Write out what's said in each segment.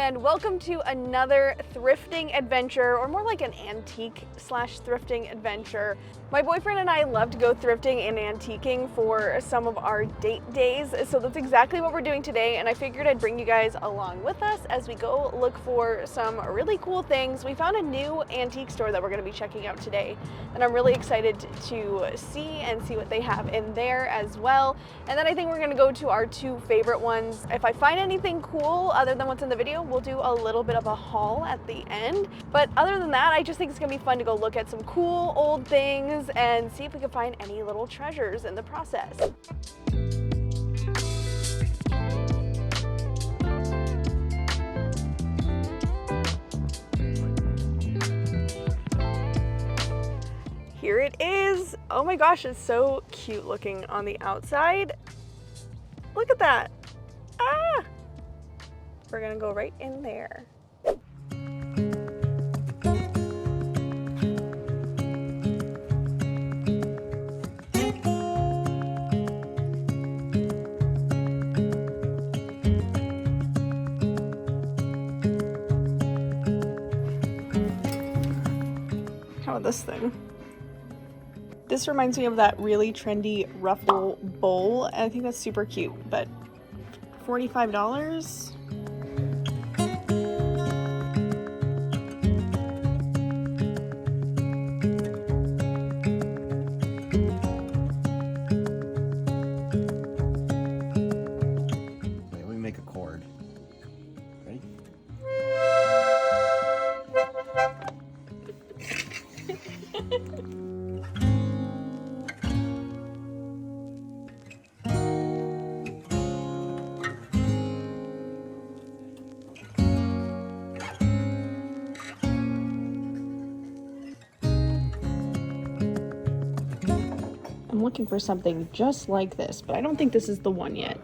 and welcome to another thrifting adventure, or more like an antique slash thrifting adventure. My boyfriend and I love to go thrifting and antiquing for some of our date days, so that's exactly what we're doing today, and I figured I'd bring you guys along with us as we go look for some really cool things. We found a new antique store that we're going to be checking out today, and I'm really excited to see what they have in there as well. And then I think we're going to go to our two favorite ones. If I find anything cool other than what's in the video, we'll do a little bit of a haul at the end. But other than that, I just think it's gonna be fun to go look at some cool old things and see if we can find any little treasures in the process. Here it is. Oh my gosh, it's so cute looking on the outside. Look at that. Ah! We're gonna go right in there. How about this thing? This reminds me of that really trendy ruffle bowl, and I think that's super cute, but $45? Let me make a cord. Ready? I'm looking for something just like this, but I don't think this is the one yet.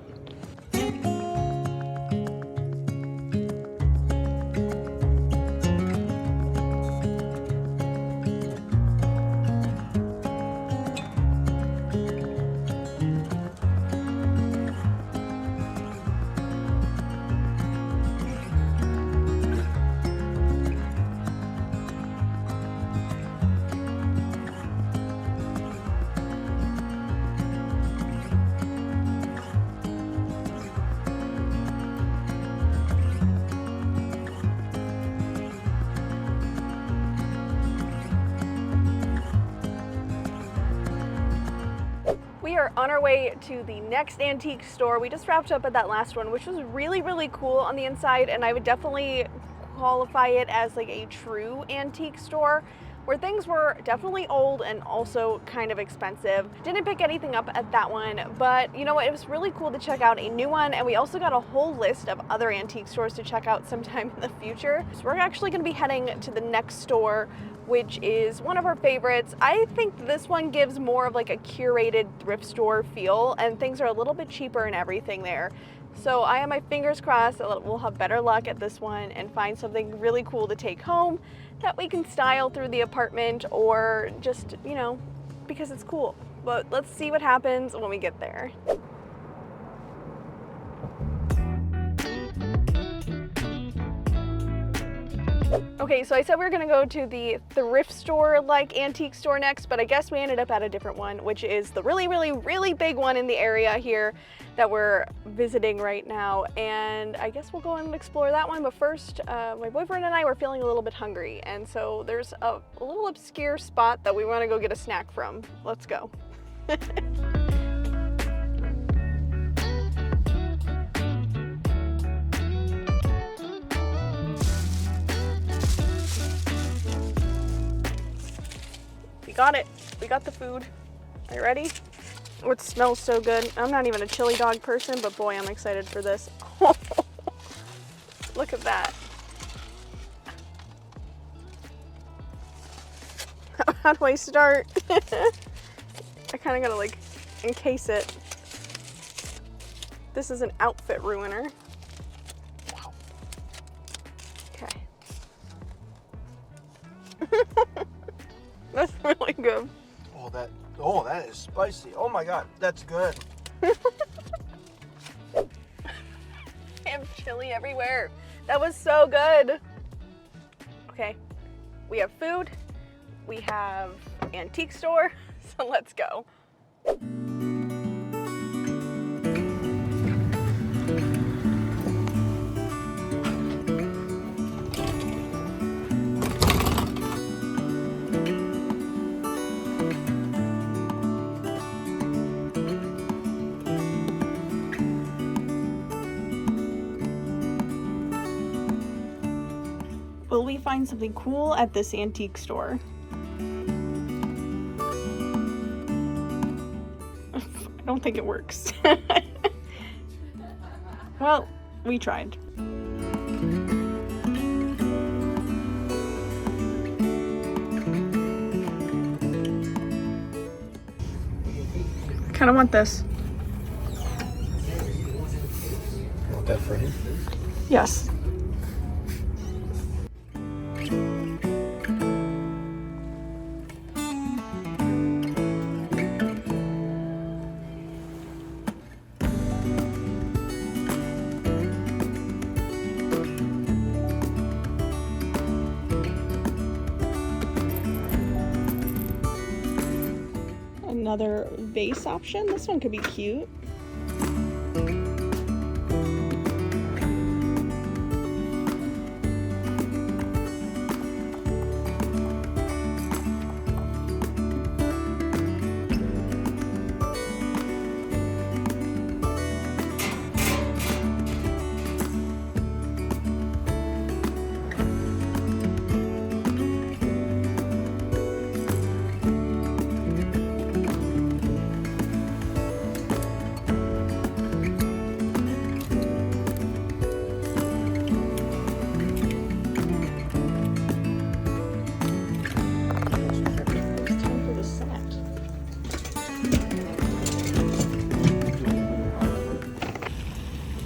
We are on our way to the next antique store. We just wrapped up at that last one, which was really cool on the inside, and I would definitely qualify it as like a true antique store, where things were definitely old and also kind of expensive. Didn't pick anything up at that one, but you know what, it was really cool to check out a new one, and we also got a whole list of other antique stores to check out sometime in the future. So we're actually going to be heading to the next store, which is one of our favorites. I think this one gives more of like a curated thrift store feel, and things are a little bit cheaper and everything there. So I have my fingers crossed that we'll have better luck at this one and find something really cool to take home that we can style through the apartment, or just, you know, because it's cool. But let's see what happens when we get there. Okay, so I said we were gonna go to the thrift store, like antique store next, but I guess we ended up at a different one, which is the really big one in the area here that we're visiting right now. And I guess we'll go and explore that one, but first, my boyfriend and I were feeling a little bit hungry, and so there's a little obscure spot that we wanna go get a snack from. Let's go. We got it. We got the food. Are you ready? Oh, it smells so good. I'm not even a chili dog person, but boy, I'm excited for this. Look at that. How do I start? I kind of gotta like encase it. This is an outfit ruiner. Wow. Okay. That's really good. Oh, that is spicy. Oh my God, that's good. I have chili everywhere. That was so good. Okay, we have food, we have antique store, so let's go. Will we find something cool at this antique store? I don't think it works. Well, we tried. I kind of want this. You want that for him? Yes. Another vase option. This one could be cute.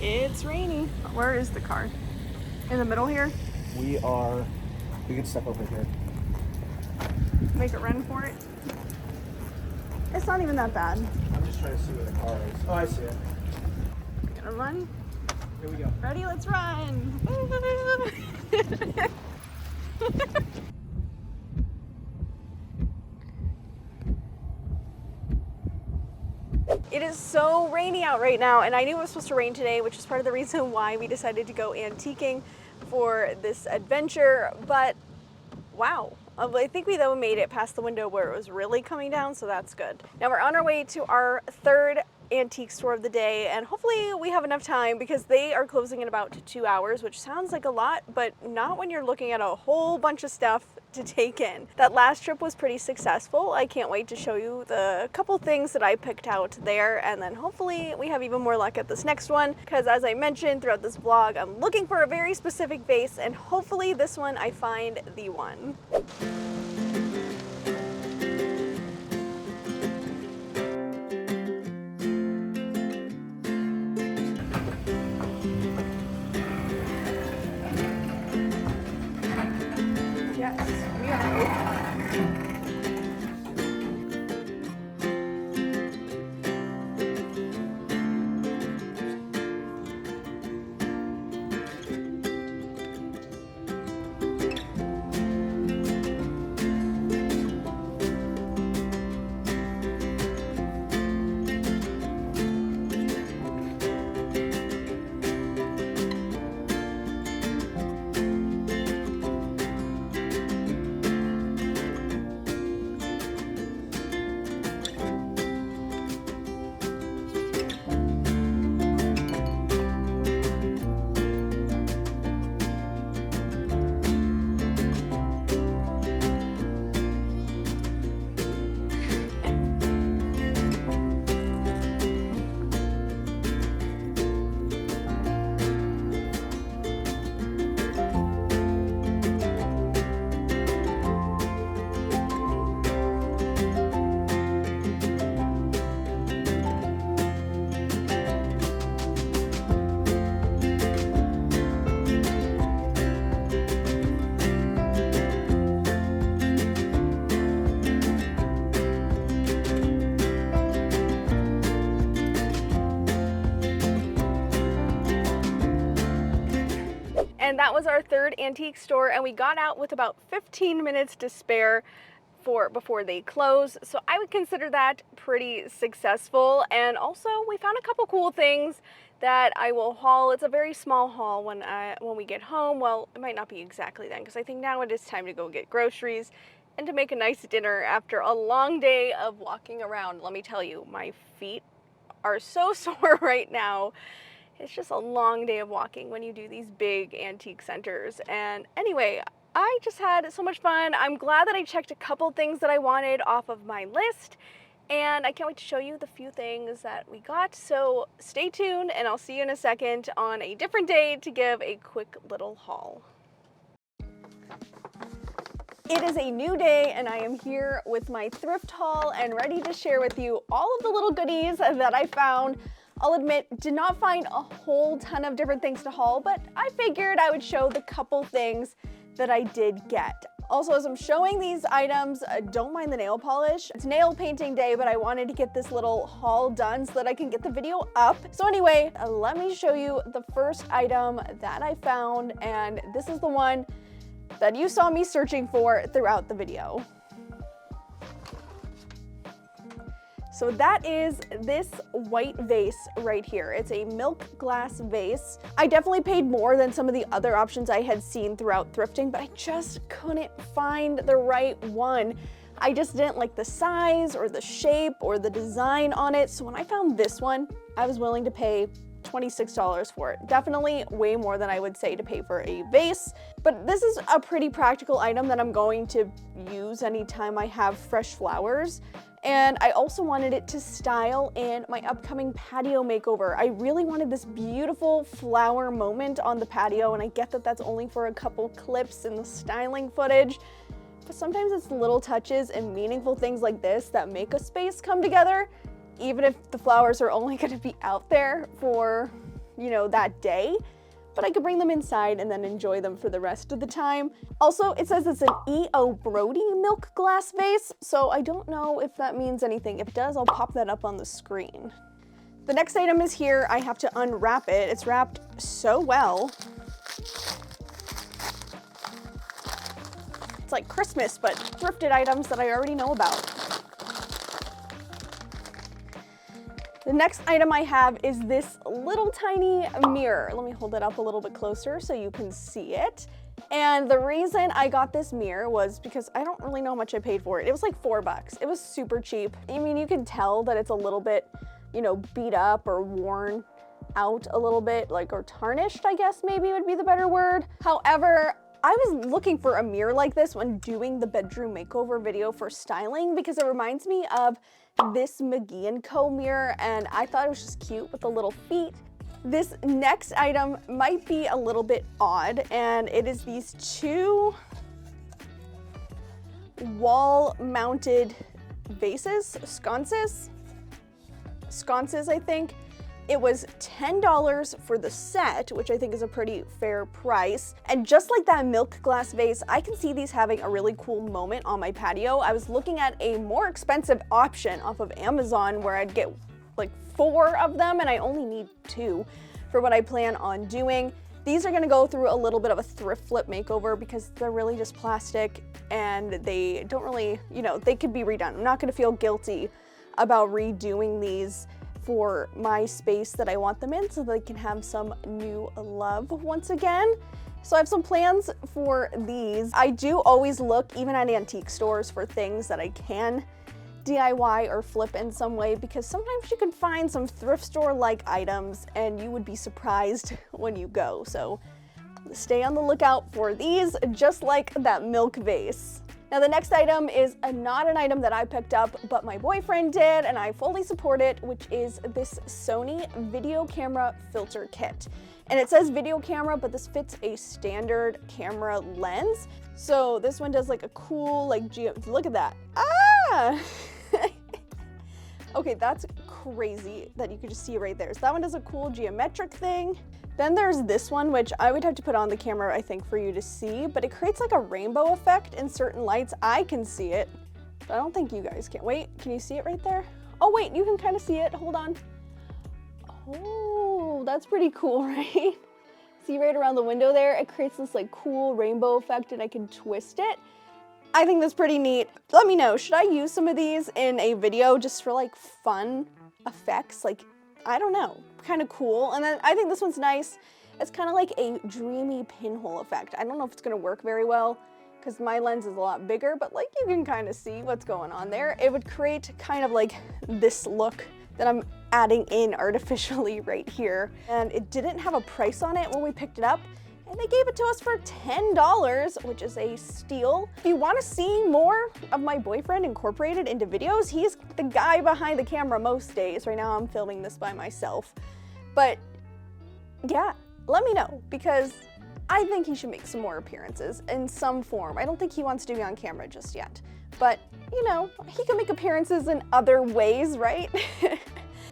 It's rainy. Where is the car? In the middle here? We can step over here. Make it run for it? It's not even that bad. I'm just trying to see where the car is. Oh, I see it. Gonna run? Here we go. Ready? Let's run! It is so rainy out right now, and I knew it was supposed to rain today, which is part of the reason why we decided to go antiquing for this adventure, but wow. I think we though made it past the window where it was really coming down, so that's good. Now we're on our way to our third antique store of the day, and hopefully we have enough time because they are closing in about 2 hours, which sounds like a lot, but not when you're looking at a whole bunch of stuff to take in. That last trip was pretty successful. I can't wait to show you the couple things that I picked out there, and then hopefully we have even more luck at this next one, because as I mentioned throughout this vlog, I'm looking for a very specific vase, and hopefully this one I find the one. that was our third antique store, and we got out with about 15 minutes to spare before they close. So I would consider that pretty successful. And also we found a couple cool things that I will haul. It's a very small haul when we get home. Well, it might not be exactly then, because I think now it is time to go get groceries and to make a nice dinner after a long day of walking around. Let me tell you, my feet are so sore right now. It's just a long day of walking when you do these big antique centers. And anyway, I just had so much fun. I'm glad that I checked a couple things that I wanted off of my list, and I can't wait to show you the few things that we got. So stay tuned, and I'll see you in a second on a different day to give a quick little haul. It is a new day, and I am here with my thrift haul and ready to share with you all of the little goodies that I found. I'll admit, did not find a whole ton of different things to haul, but I figured I would show the couple things that I did get. Also, as I'm showing these items, don't mind the nail polish. It's nail painting day, but I wanted to get this little haul done so that I can get the video up. So anyway, let me show you the first item that I found, and this is the one that you saw me searching for throughout the video. So that is this white vase right here. It's a milk glass vase. I definitely paid more than some of the other options I had seen throughout thrifting, but I just couldn't find the right one. I just didn't like the size or the shape or the design on it. So when I found this one, I was willing to pay $26 for it. Definitely way more than I would say to pay for a vase, but this is a pretty practical item that I'm going to use anytime I have fresh flowers. And I also wanted it to style in my upcoming patio makeover. I really wanted this beautiful flower moment on the patio, and I get that that's only for a couple clips in the styling footage, but sometimes it's little touches and meaningful things like this that make a space come together, even if the flowers are only gonna be out there for, you know, that day. But I could bring them inside and then enjoy them for the rest of the time. Also, it says it's an E.O. Brody milk glass vase, so I don't know if that means anything. If it does, I'll pop that up on the screen. The next item is here. I have to unwrap it. It's wrapped so well. It's like Christmas, but thrifted items that I already know about. The next item I have is this little tiny mirror. Let me hold it up a little bit closer so you can see it. And the reason I got this mirror was because I don't really know how much I paid for it. It was like $4. It was super cheap. I mean, you can tell that it's a little bit, you know, beat up or worn out a little bit, like, or tarnished, I guess maybe would be the better word. However, I was looking for a mirror like this when doing the bedroom makeover video for styling, because it reminds me of this McGee & Co mirror, and I thought it was just cute with the little feet. This next item might be a little bit odd, and it is these two wall-mounted vases, sconces, I think. It was $10 for the set, which I think is a pretty fair price. And just like that milk glass vase, I can see these having a really cool moment on my patio. I was looking at a more expensive option off of Amazon where I'd get like 4 of them, and I only need 2 for what I plan on doing. These are gonna go through a little bit of a thrift flip makeover because they're really just plastic and they don't really, you know, they could be redone. I'm not gonna feel guilty about redoing these for my space that I want them in, so they can have some new love once again. So I have some plans for these. I do always look, even at antique stores, for things that I can DIY or flip in some way, because sometimes you can find some thrift store-like items and you would be surprised when you go. So stay on the lookout for these, just like that milk vase. Now the next item is not an item that I picked up, but my boyfriend did, and I fully support it, which is this Sony video camera filter kit. And it says video camera, but this fits a standard camera lens. So this one does like a cool, like, look at that. Ah! Okay, that's crazy that you could just see right there. So that one does a cool geometric thing. Then there's this one, which I would have to put on the camera, I think, for you to see, but it creates like a rainbow effect in certain lights. I can see it, but I don't think you guys can. Wait, can you see it right there? Oh wait, you can kind of see it, hold on. Oh, that's pretty cool, right? See right around the window there, it creates this like cool rainbow effect and I can twist it. I think that's pretty neat. Let me know, should I use some of these in a video just for like fun effects? Like, I don't know, kind of cool. And then I think this one's nice. It's kind of like a dreamy pinhole effect. I don't know if it's gonna work very well because my lens is a lot bigger, but like you can kind of see what's going on there. It would create kind of like this look that I'm adding in artificially right here. And it didn't have a price on it when we picked it up, and they gave it to us for $10, which is a steal. If you want to see more of my boyfriend incorporated into videos, he's the guy behind the camera most days. Right now I'm filming this by myself. But yeah, let me know, because I think he should make some more appearances in some form. I don't think he wants to be on camera just yet, but you know, he can make appearances in other ways, right?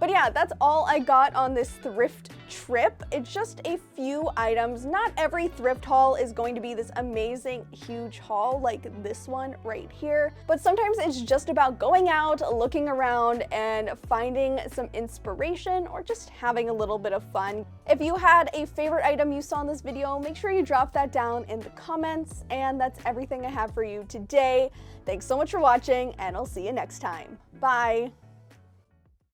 But yeah, that's all I got on this thrift trip. It's just a few items. Not every thrift haul is going to be this amazing, huge haul like this one right here. But sometimes it's just about going out, looking around, and finding some inspiration or just having a little bit of fun. If you had a favorite item you saw in this video, make sure you drop that down in the comments. And that's everything I have for you today. Thanks so much for watching, and I'll see you next time. Bye.